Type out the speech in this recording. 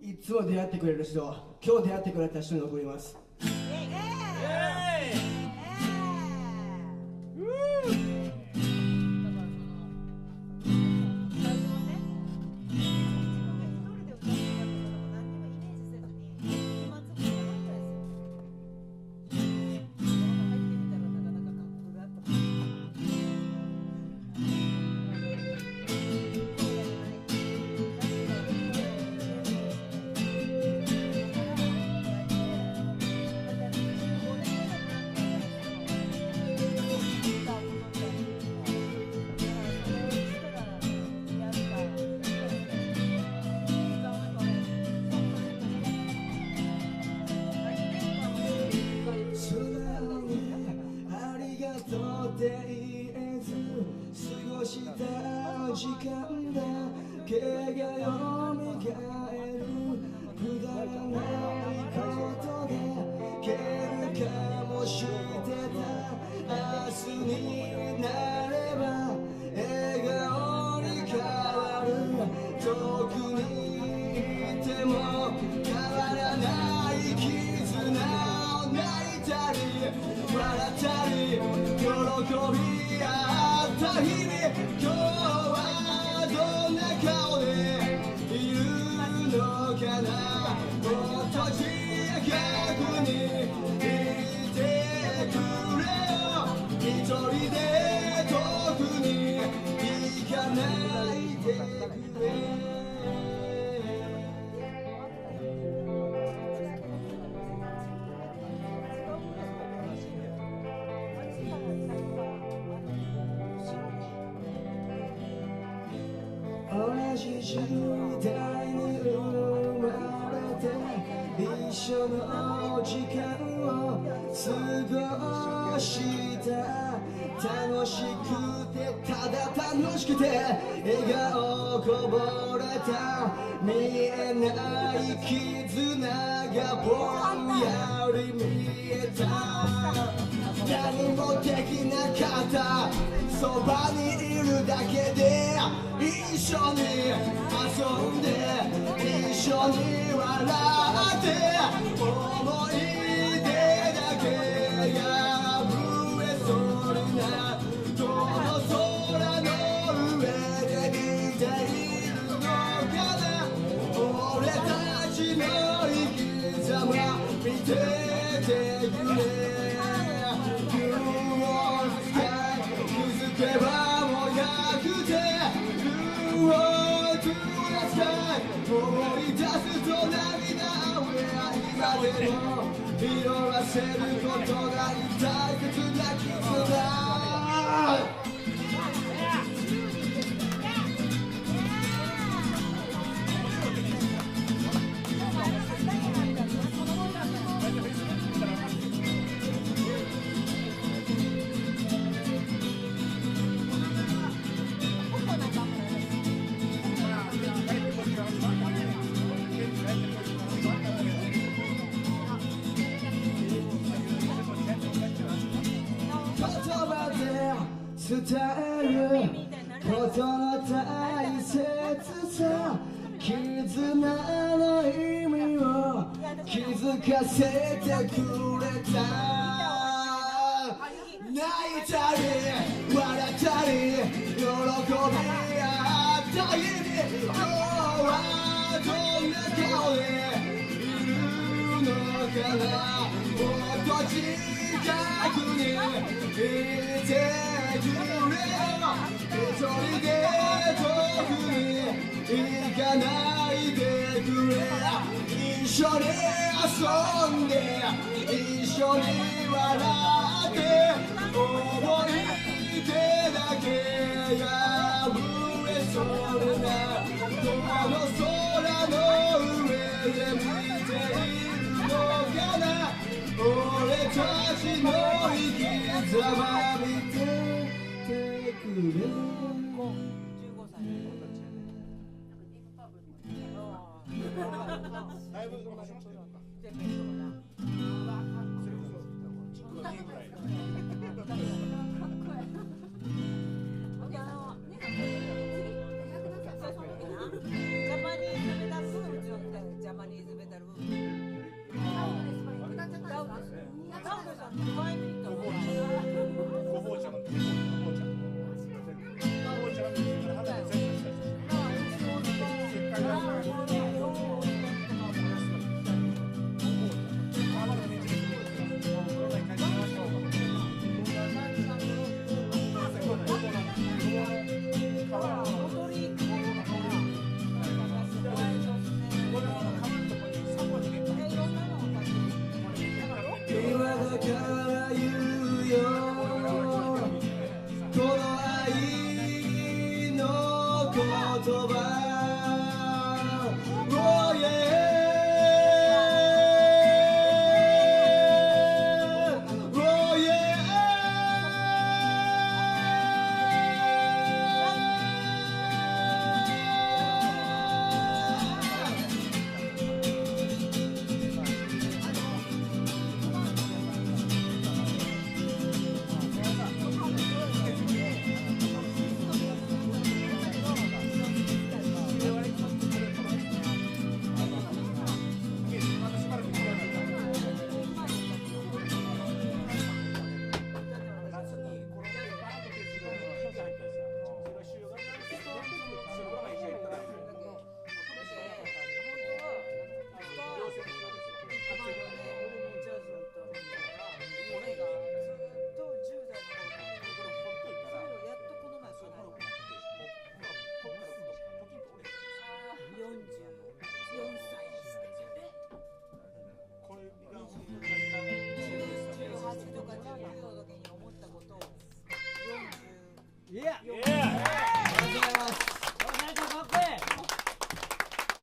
いつも出会ってくれる人、今日出会ってくれた人に送ります。って言えず過ごした時間だけが蘇るくだらないことで喧嘩もしてた明日になれば笑顔に変わる遠くにいても変わらない絆を泣いたり笑ったり喜び合った日々今日はどんな顔でいるのかなもっと近くにいてくれよ一人で遠くに行かないでくれ同じ時代に生まれて一緒の時間を過ごした楽しくてただ楽しくて笑顔こぼれた見えない絆がぼんやり見えた何もできなかったそばにいるだけで一緒に遊んで一緒に笑って思い出だけが増えそうになどの空の上で見ているのかな俺たちの生き様見ててくれ気づけばもうなくて思い出すと涙は今でも色あせることが大切な絆伝えることの大切さ絆の意味を気づかせてくれた泣いたり笑ったり喜び合った日々今日はどんな顔でいるのかなもっと近くにいて一人で遠くに行かないでくれ一緒に遊んで一緒に笑って思い出だけが増えそうなどの空の上で見ているのかな俺たちの生き様見て15歳。